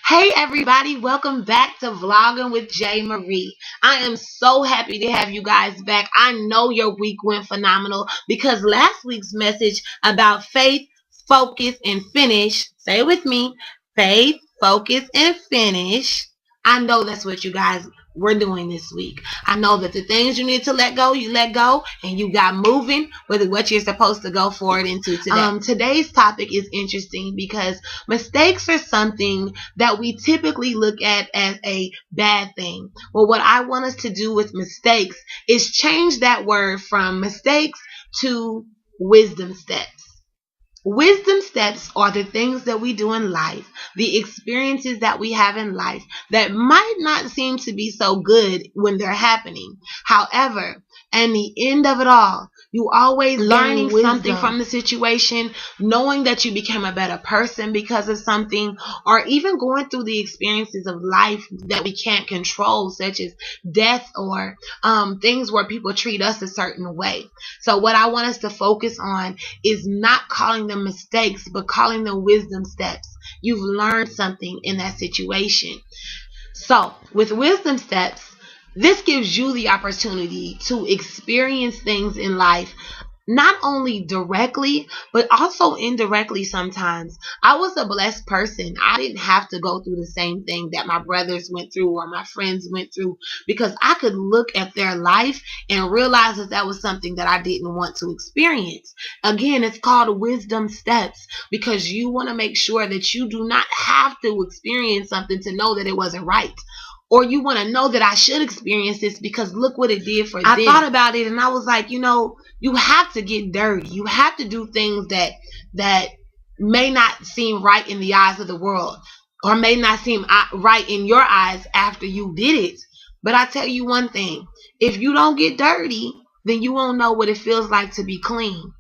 Hey everybody, welcome back to Vlogging with J. Marie. I am so happy to have you guys back. I know your week went phenomenal because last week's message about faith, focus, and finish, say it with me, faith, focus, and finish. I know that's what you guys were doing this week. I know that the things you need to let go, you let go, and you got moving with what you're supposed to go forward into today. Today's topic is interesting because mistakes are something that we typically look at as a bad thing. Well, what I want us to do with mistakes is change that word from mistakes to wisdom steps. Wisdom steps are the things that we do in life, the experiences that we have in life that might not seem to be so good when they're happening. However, in the end of it all, you always learning something from the situation, knowing that you became a better person because of something, or even going through the experiences of life that we can't control, such as death or things where people treat us a certain way. So what I want us to focus on is not calling them mistakes, but calling them wisdom steps. You've learned something in that situation. So with wisdom steps, this gives you the opportunity to experience things in life not only directly, but also indirectly sometimes. I was a blessed person. I didn't have to go through the same thing that my brothers went through or my friends went through because I could look at their life and realize that that was something that I didn't want to experience. Again, it's called wisdom steps because you want to make sure that you do not have to experience something to know that it wasn't right. Or you want to know that I should experience this because look what it did for them. I thought about it and I was like, you have to get dirty. You have to do things that may not seem right in the eyes of the world or may not seem right in your eyes after you did it. But I tell you one thing, if you don't get dirty, then you won't know what it feels like to be clean.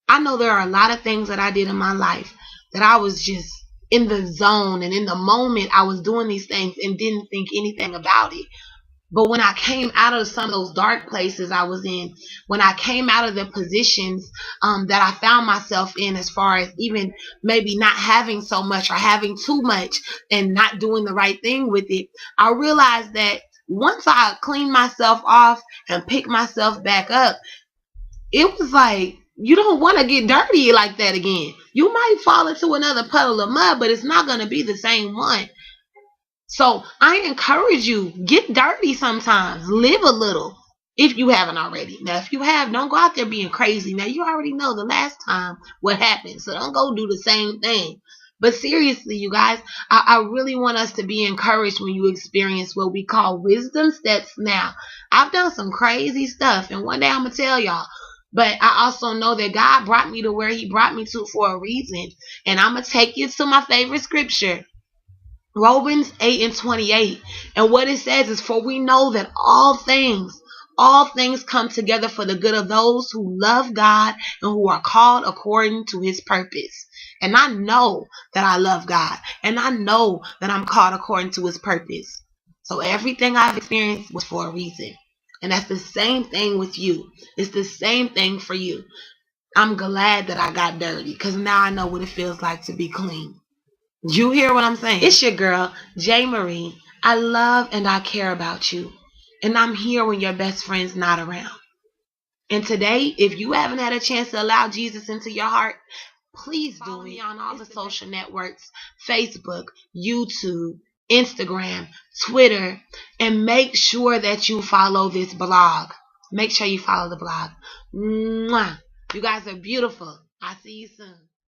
I know there are a lot of things that I did in my life that I was just in the zone and in the moment I was doing these things and didn't think anything about it. But when I came out of some of those dark places I was in, when I came out of the positions that I found myself in, as far as even maybe not having so much or having too much and not doing the right thing with it, I realized that once I cleaned myself off and picked myself back up, it was like, you don't want to get dirty like that again. You might fall into another puddle of mud, but it's not going to be the same one. So I encourage you, get dirty sometimes. Live a little if you haven't already. Now, if you have, don't go out there being crazy. Now, you already know the last time what happened, so don't go do the same thing. But seriously, you guys, I really want us to be encouraged when you experience what we call wisdom steps. Now, I've done some crazy stuff, and one day I'm going to tell y'all. But I also know that God brought me to where he brought me to for a reason. And I'm going to take you to my favorite scripture, Romans 8:28. And what it says is, for we know that all things come together for the good of those who love God and who are called according to his purpose. And I know that I love God. And I know that I'm called according to his purpose. So everything I've experienced was for a reason. And that's the same thing with you. It's the same thing for you. I'm glad that I got dirty because now I know what it feels like to be clean. You hear what I'm saying? It's your girl, J. Marie. I love and I care about you. And I'm here when your best friend's not around. And today, if you haven't had a chance to allow Jesus into your heart, please do it. Me on all the social networks, Facebook, YouTube, Instagram, Twitter, and make sure that you follow this blog. Make sure you follow the blog. Mwah. You guys are beautiful. I'll see you soon.